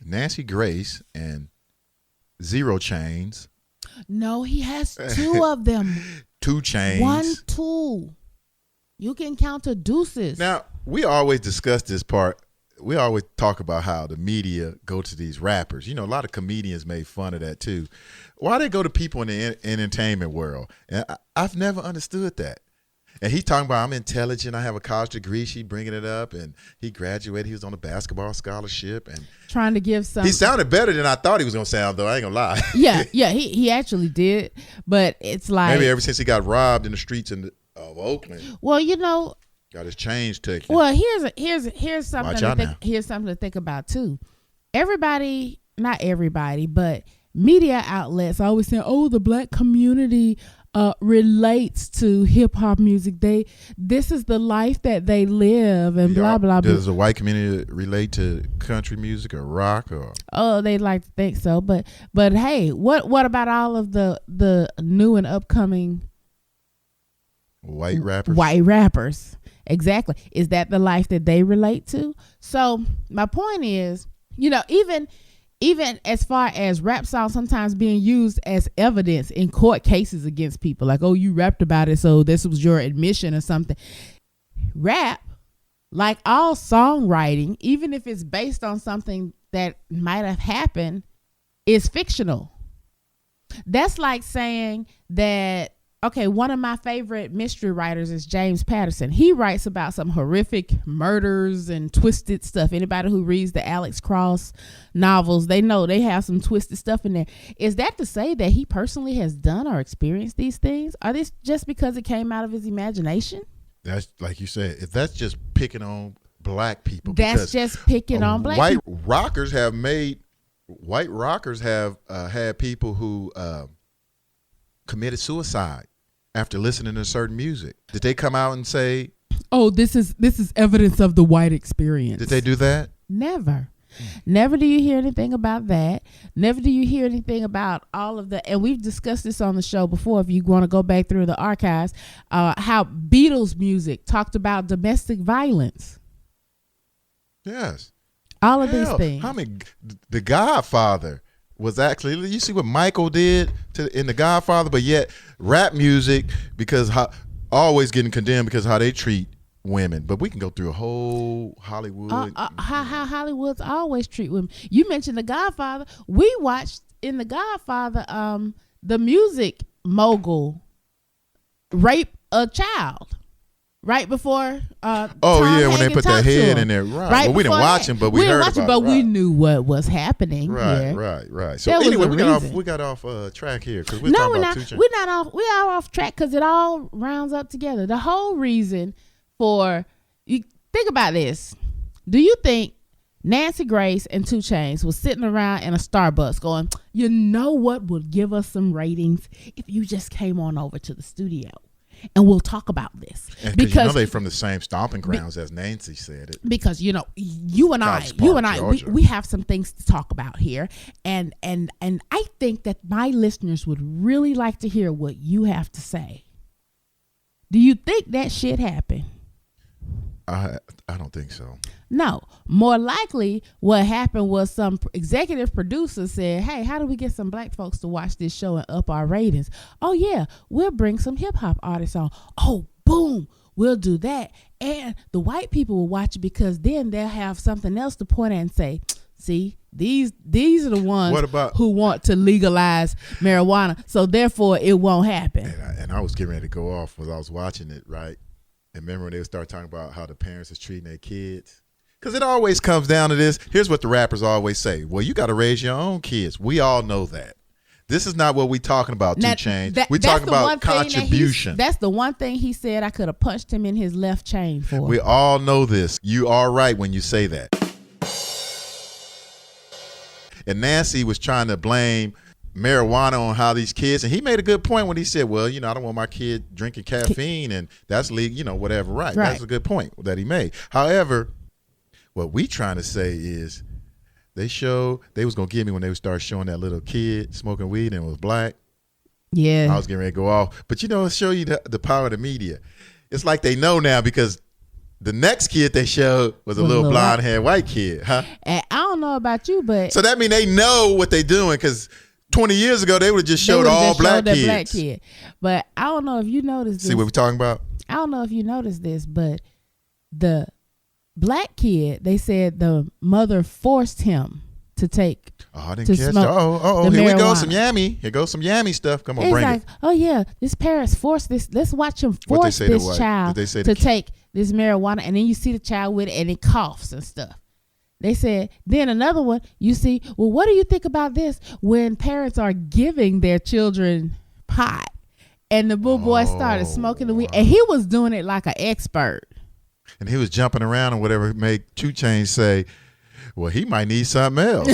Nancy Grace and Zero Chainz. No, he has two of them. 2 Chainz. 1, 2. You can count to deuces. Now, we always discuss this part. We always talk about how the media go to these rappers. You know, a lot of comedians made fun of that too. Why they go to people in the entertainment world? And I've never understood that. And he talking about, I'm intelligent, I have a college degree, she bringing it up, and he graduated, he was on a basketball scholarship. And trying to give some. He sounded better than I thought he was going to sound, though, I ain't going to lie. Yeah, he actually did. But it's like. Maybe ever since he got robbed in the streets of Oakland. Well, you know. Got his chains taken. Well, here's something here's something to think about too. Everybody, not everybody, but media outlets always say, "Oh, the black community relates to hip hop music. This is the life that they live," and blah blah blah. Does the white community relate to country music or rock or? Oh, they like to think so, but hey, what about all of the new and upcoming white rappers? White rappers. Exactly. Is that the life that they relate to? So my point is, you know, even as far as rap songs sometimes being used as evidence in court cases against people, like, oh, you rapped about it, so this was your admission or something. Rap, like all songwriting, even if it's based on something that might have happened, is fictional. That's like saying that, okay, one of my favorite mystery writers is James Patterson. He writes about some horrific murders and twisted stuff. Anybody who reads the Alex Cross novels, they know they have some twisted stuff in there. Is that to say that he personally has done or experienced these things? Are this just because it came out of his imagination? That's like you said, if that's just picking on black people. That's just picking on black white people. White rockers have had people who committed suicide after listening to certain music. Did they come out and say, oh, this is evidence of the white experience? Did they do that? Never. Never do you hear anything about that. Never do you hear anything about all of the, and we've discussed this on the show before, if you want to go back through the archives, how Beatles music talked about domestic violence. Yes. All of these things. How many, The Godfather was actually, you see what Michael did in The Godfather, but yet rap music, because always getting condemned because how they treat women. But we can go through a whole Hollywood. How Hollywood's always treat women. You mentioned The Godfather. We watched in The Godfather, the music mogul rape a child. Right before Tom when they put that head in there. Right. Well, we didn't watch him, but we heard about it. But we knew what was happening. Right. So anyway, we got off track here because we're talking about 2 Chainz. We're not off. We are off track because it all rounds up together. The whole reason for you think about this. Do you think Nancy Grace and 2 Chainz was sitting around in a Starbucks going, you know what would give us some ratings if you just came on over to the studio? And we'll talk about this because you know they're from the same stomping grounds as Nancy said it. Because you know, you and I, we have some things to talk about here, and I think that my listeners would really like to hear what you have to say. Do you think that shit happened? I don't think so. No. More likely what happened was some executive producer said, hey, how do we get some black folks to watch this show and up our ratings? Oh, yeah, we'll bring some hip hop artists on. Oh, boom, we'll do that. And the white people will watch it because then they'll have something else to point at and say, see, these are the ones who want to legalize marijuana. So therefore it won't happen. And I was getting ready to go off when I was watching it, right? And remember when they would start talking about how the parents is treating their kids? Because it always comes down to this. Here's what the rappers always say. Well, you got to raise your own kids. We all know that. This is not what we're talking about, 2 Chainz. We're talking about contribution. That's the one thing he said I could have punched him in his left chain for. We all know this. You are right when you say that. And Nancy was trying to blame marijuana on how these kids, and he made a good point when he said, well, you know, I don't want my kid drinking caffeine and that's legal, you know, whatever. Right. That's a good point that he made. However, what we trying to say is they was going to get me when they would start showing that little kid smoking weed and it was black. Yeah. I was getting ready to go off. But, you know, it show you the power of the media. It's like they know now because the next kid they showed was a little blonde haired white kid, huh? And I don't know about you, but so that means they know what they doing, because 20 years ago they would have just showed all black kids. Black kid. But I don't know if you noticed this. See what we're talking about? I don't know if you noticed this, but the black kid, they said the mother forced him to take. Oh, I didn't catch that. Oh, here we go. Some yammy. Here goes some yammy stuff. Come on, it's bring like, it. Oh, yeah, this parents forced this. Let's watch him force this child to take this marijuana. And then you see the child with it and it coughs and stuff. They said, then another one, you see, well, what do you think about this when parents are giving their children pot? And the little boy started smoking the weed. And he was doing it like an expert. And he was jumping around and whatever made Chainz say, well, he might need something else.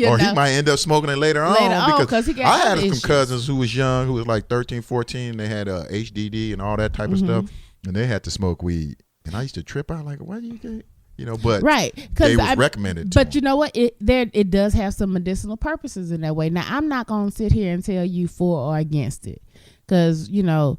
Or he might end up smoking it later on. Because he got I had some cousins who was young, who was like 13, 14. And they had HDD and all that type of stuff. And they had to smoke weed. And I used to trip out like, what do you get? You know, but they was recommended to But them. you know what? It does have some medicinal purposes in that way. Now, I'm not going to sit here and tell you for or against it. Because, you know,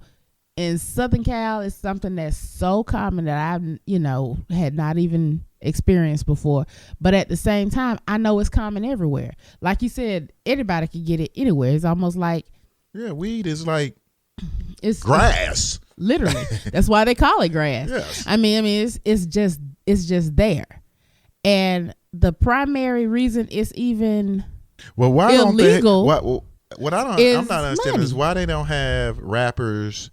in Southern Cal, it's something that's so common that I've, you know, had not even experienced before. But at the same time, I know it's common everywhere. Like you said, anybody can get it anywhere. It's almost like. Yeah, weed is like it's grass. Literally. That's why they call it grass. Yes. I mean, it's just there. And the primary reason it's even illegal. What I'm not understanding is why they don't have rappers.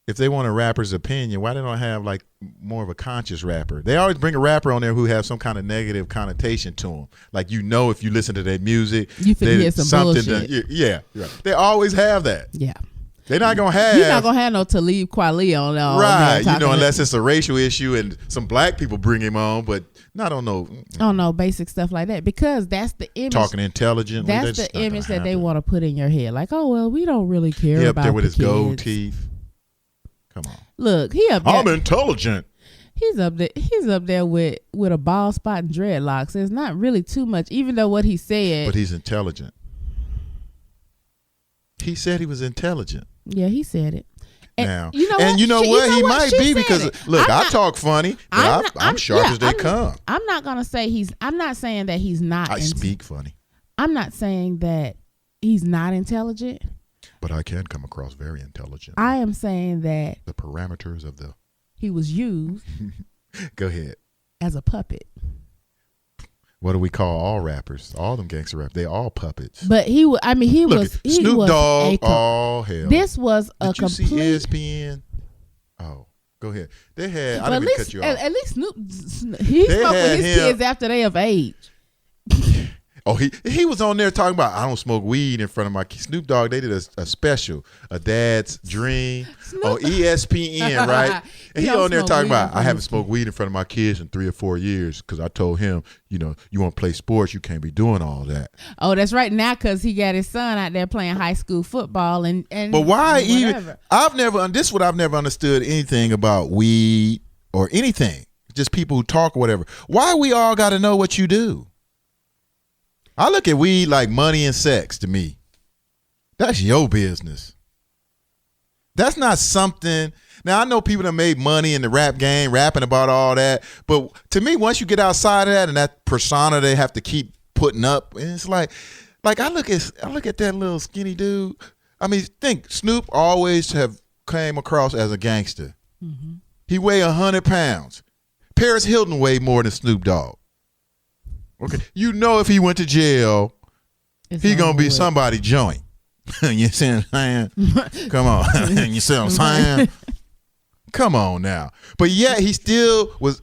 If they want a rapper's opinion, why they don't have like more of a conscious rapper? They always bring a rapper on there who has some kind of negative connotation to them. Like, you know, if you listen to their music, you can hear some bullshit. Yeah, right. They always have that. Yeah. They're not gonna have. You're not gonna have no Talib Kweli on there. Right. You know, unless it's a racial issue and some black people bring him on, but not on no basic stuff like that, because that's the image. Talking intelligently. That's the image that they want to put in your head. Like, oh well, we don't really care about. He up there with his kids. gold teeth. Come on. Look, he up there. I'm intelligent. He's up there with a bald spot and dreadlocks. There's not really too much, even though what he said. But he's intelligent. He said he was intelligent. Yeah, he said it. And you know what? He might be, because look, I talk funny, but I'm sharp as they come. I'm not gonna say I'm not saying that he's not. I speak funny. I'm not saying that he's not intelligent. But I can come across very intelligent. I am saying that the parameters of he was used. Go ahead. As a puppet. What do we call all rappers? All them gangster rappers. They all puppets. But he was Snoop Dogg. Oh hell! This was a complete. Did you see ESPN? Oh, go ahead. They had. I didn't cut you off. At least Snoop. He smoked with his kids after they of age. Oh, he was on there talking about, I don't smoke weed in front of my kids. Snoop Dogg, they did a special, A Dad's Dream, on ESPN, right? And he on there talking about, I haven't smoked weed in front of my kids in 3 or 4 years, because I told him, you know, you want to play sports, you can't be doing all that. Oh, that's right. Now, because he got his son out there playing high school football and but why even? This is what I've never understood anything about weed or anything. Just people who talk or whatever. Why we all got to know what you do? I look at weed like money and sex to me. That's your business. That's not something. Now, I know people that made money in the rap game, rapping about all that. But to me, once you get outside of that and that persona they have to keep putting up, and it's like I look at that little skinny dude. I mean, think Snoop always have came across as a gangster. Mm-hmm. He weighed 100 pounds. Paris Hilton weighed more than Snoop Dogg. Okay, you know if he went to jail, he gonna be somebody joint. You see what I'm saying? Come on, you see what I'm saying? Come on now. But yet he still was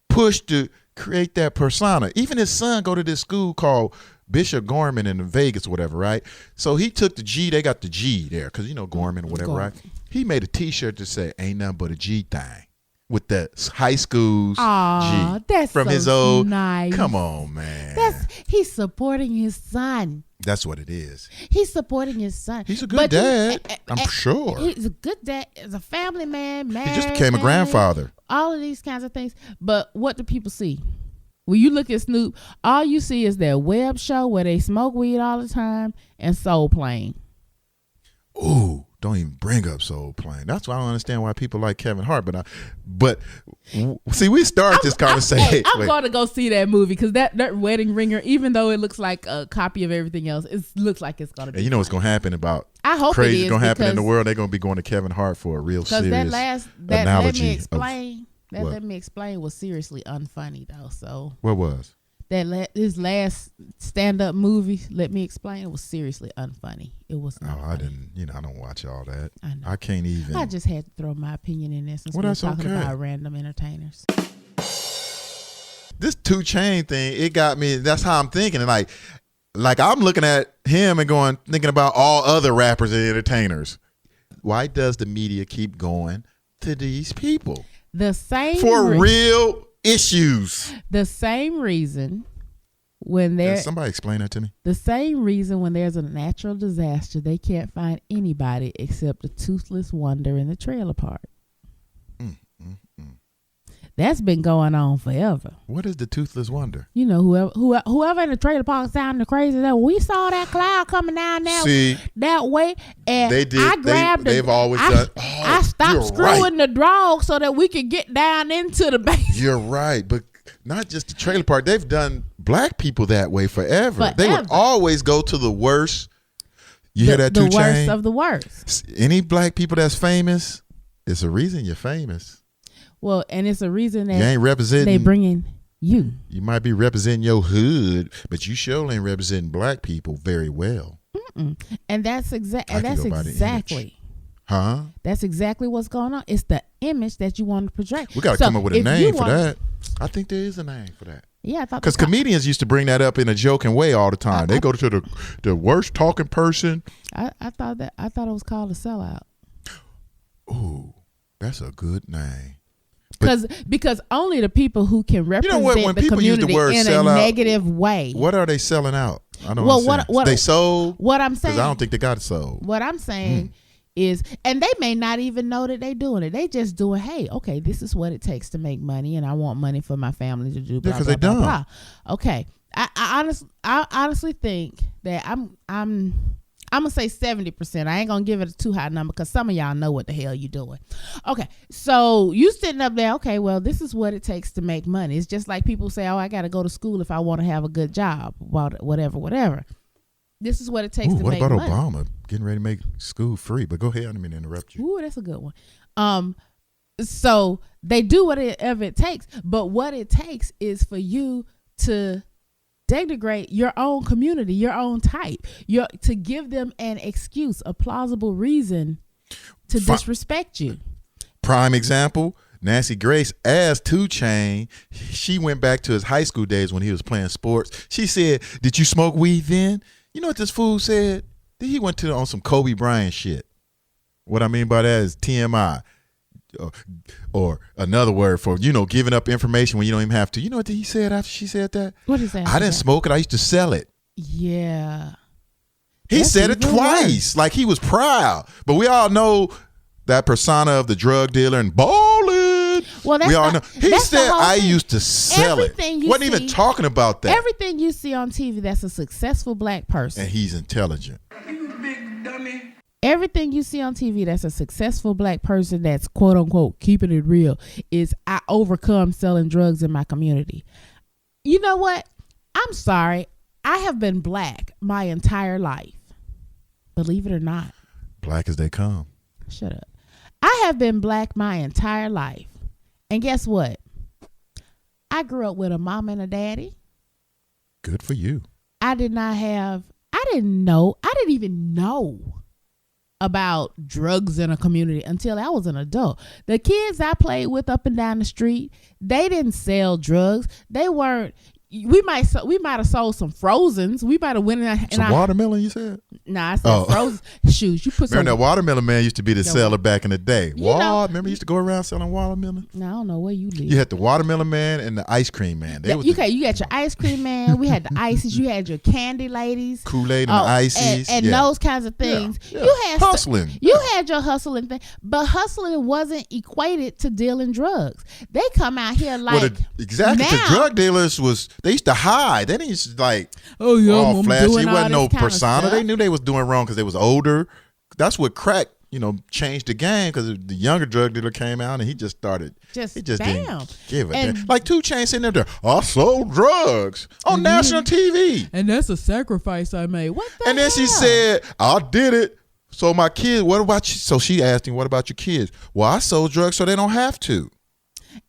pushed to create that persona. Even his son go to this school called Bishop Gorman in Vegas or whatever, right? So he took the G. They got the G there because, you know, Gorman or whatever, right? He made a T-shirt that said, ain't nothing but a G thing. With the high school's G. That's from so his old. Nice. Come on, man. He's supporting his son. That's what it is. He's supporting his son. He's a good dad. I'm sure. He's a good dad. He's a family man. He just became a grandfather. All of these kinds of things. But what do people see? When you look at Snoop, all you see is their web show where they smoke weed all the time and Soul Plane. Ooh, don't even bring up Soul Plane. That's why I don't understand why people like Kevin Hart. But see, we start this conversation. I'm going to go see that movie because that Wedding Ringer, even though it looks like a copy of everything else, it looks like it's going to be. And you know what's going to happen about I hope crazy it is going to happen in the world? They're going to be going to Kevin Hart for a real serious analogy. Let me explain was seriously unfunny though. So what was? His last stand-up movie, Let Me Explain, it was seriously unfunny. It was not funny. I didn't, I don't watch all that. I know. I can't even. I just had to throw my opinion in there since we were talking about random entertainers. This 2 Chainz thing, it got me, that's how I'm thinking. And like I'm looking at him and thinking about all other rappers and entertainers. Why does the media keep going to these people? The same for real issues. The same reason when there's somebody explain that to me. The same reason when there's a natural disaster, they can't find anybody except a toothless wonder in the trailer park. That's been going on forever. What is the toothless wonder? You know, whoever in the trailer park sounding crazy. That we saw that cloud coming down that way, and they did. I grabbed. They've always done. I stopped screwing the draw so that we could get down into the basement. You're right, but not just the trailer park. They've done black people that way forever. They would always go to the worst. You hear that, 2 Chainz? The worst of the worst. Any black people that's famous, it's a reason you're famous. Well, and it's a reason that you ain't representing. They bringing you. You might be representing your hood, but you sure ain't representing black people very well. And that's exactly. Huh? That's exactly what's going on. It's the image that you want to portray. We got to come up with a name for that. I think there is a name for that. Yeah, I thought because comedians used to bring that up in a joking way all the time. They go to the worst talking person. I thought it was called a sellout. Ooh, that's a good name. Because only the people who can represent when the community in a negative way. What are they selling out? I don't understand. They sold? What I'm saying. Because I don't think they got it sold. What I'm saying is, and they may not even know that they're doing it. They just doing, hey, okay, this is what it takes to make money, and I want money for my family to do blah, because blah, they blah, dumb. blah. Okay. I honestly think that I'm gonna say 70%. I ain't gonna give it a too high number because some of y'all know what the hell you doing. Okay, so you sitting up there, okay, well, this is what it takes to make money. It's just like people say, oh, I gotta go to school if I want to have a good job, whatever. This is what it takes to make money. What about Obama getting ready to make school free? But go ahead, I didn't mean to interrupt you. Ooh, that's a good one. So they do whatever it takes, but what it takes is for you to denigrate your own community, your own type, to give them an excuse, a plausible reason to disrespect you. Prime example, Nancy Grace asked 2 Chainz. She went back to his high school days when he was playing sports. She said, "Did you smoke weed then?" You know what this fool said? He went on some Kobe Bryant shit. What I mean by that is TMI. Or another word for, giving up information when you don't even have to. You know what he said after she said that? What did he say? I didn't smoke it. I used to sell it. Yeah. He said it twice. Like he was proud. But we all know that persona of the drug dealer and balling. Well, we all know. He said I used to sell it. Wasn't even talking about that. Everything you see on TV that's a successful black person. And he's intelligent. You big dummy. Everything you see on TV that's a successful black person that's quote unquote keeping it real is I overcome selling drugs in my community. You know what? I'm sorry. I have been black my entire life. Believe it or not. Black as they come. Shut up. I have been black my entire life. And guess what? I grew up with a mom and a daddy. Good for you. I didn't even know about drugs in a community until I was an adult. The kids I played with up and down the street, they didn't sell drugs. They weren't. We might have sold some Frozens. We might have went in some watermelon. You said? Nah, I said frozen shoes. You put remember that watermelon man used to be the seller back in the day. Remember he used to go around selling watermelon? No, I don't know where you live. You had the watermelon man and the ice cream man. You got your ice cream man. We had the ices. You had your candy ladies, Kool-Aid and the ices, and those kinds of things. Yeah. You had hustling. You had your hustling thing, but hustling wasn't equated to dealing drugs. They come out here like exactly. The drug dealers they used to hide. They didn't just oh yeah, all flashy. It wasn't no persona. They knew they was doing wrong because they was older. That's what crack. change the game because the younger drug dealer came out and he just started. He just didn't give a damn. Like 2 Chainz sitting there, I sold drugs on national TV. And that's a sacrifice I made. What the And then she said, I did it. So my kids, what about you? So she asked him, what about your kids? Well, I sold drugs so they don't have to.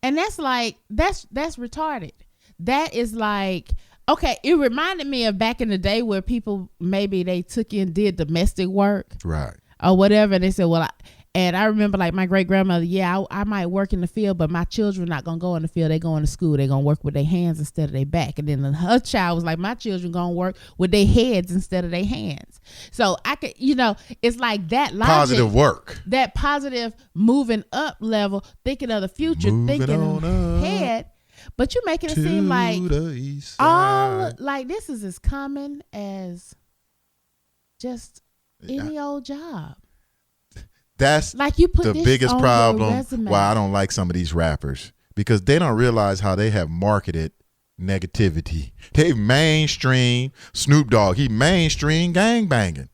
And that's retarded. That is like, okay, it reminded me of back in the day where people, maybe they took in, did domestic work. Right. Or whatever. And they said, well, I remember like my great grandmother, I might work in the field, but my children not going to go in the field. They going to school. They going to work with their hands instead of their back. And then her child was like, my children going to work with their heads instead of their hands. So I could, it's like that logic. Positive work. That positive moving up level, thinking of the future, thinking ahead. But you're making it seem like all, like this is as common as just any old job. That's like you put the this biggest on problem your resume. why I don't like some of these rappers, because they don't realize how they have marketed negativity. They mainstream Snoop Dogg. He mainstream gangbanging.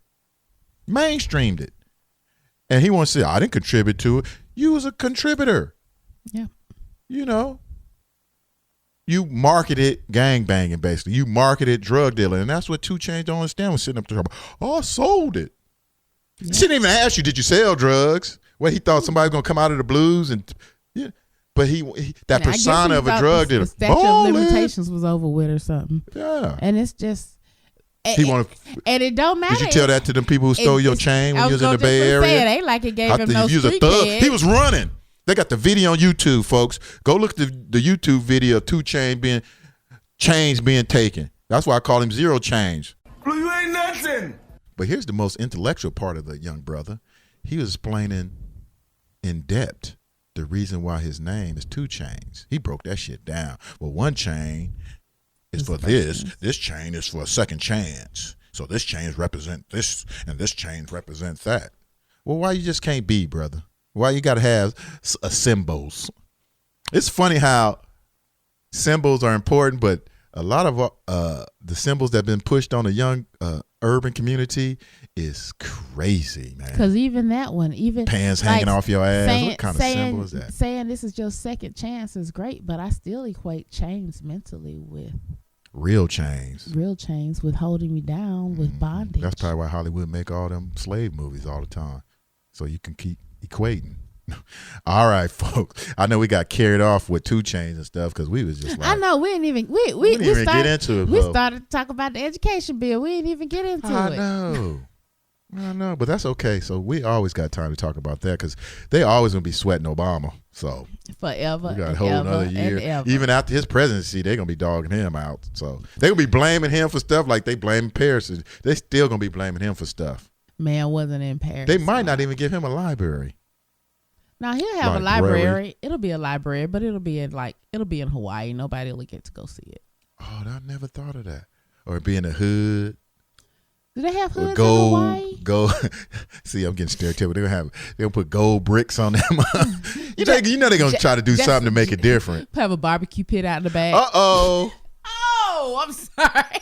Mainstreamed it. And he wants to say, I didn't contribute to it. You was a contributor. Yeah. You marketed gangbanging, basically. You marketed drug dealing. And that's what 2 Chainz don't understand when sitting up there. I sold it. Yeah. She didn't even ask you, did you sell drugs? Well, he thought somebody was going to come out of the blues. But he that persona of a drug dealer. The statute of limitations was over with or something. Yeah. And it's just. And it don't matter. Did you tell that to them people who stole your chain when you was in the Bay Area? It ain't like it gave him no street cred. He was running. They got the video on YouTube, folks. Go look at the YouTube video of 2 Chainz being taken. That's why I call him Zero Chainz. You ain't nothing. But here's the most intellectual part of the young brother. He was explaining in depth the reason why his name is 2 Chainz. He broke that shit down. Well, 1 chain is for this. This chain is for a second chance. So this chain represents this, and this chain represents that. Well, why you just can't be, brother? Why you got to have symbols? It's funny how symbols are important, but a lot of the symbols that have been pushed on a young urban community is crazy, man. Because even that one, pants hanging off your ass. What kind of symbol is that? Saying this is your second chance is great, but I still equate chains mentally with real chains. Real chains with holding me down, with bondage. That's probably why Hollywood make all them slave movies all the time, so you can keep equating. All right, folks. I know we got carried off with 2 Chainz and stuff because we was just like, I know we didn't even get into it. We started to talk about the education bill. We didn't even get into it. I know, but that's okay. So we always got time to talk about that because they always gonna be sweating Obama. So forever, we got a whole another year. Even after his presidency, they're gonna be dogging him out. So they gonna be blaming him for stuff like they blaming Paris. They still gonna be blaming him for stuff. Man wasn't in Paris. They might not even give him a library. Now he'll have a library. It'll be a library, but it'll be in Hawaii. Nobody will get to go see it. Oh, I never thought of that. Or be in the hood. Do they have hoods in Hawaii? See, I'm getting stereotypical. They're gonna put gold bricks on them. you know they're gonna try to do something to make it different. Have a barbecue pit out in the back. Oh, I'm sorry.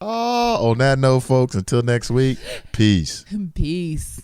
On that note, folks, until next week, peace. Peace.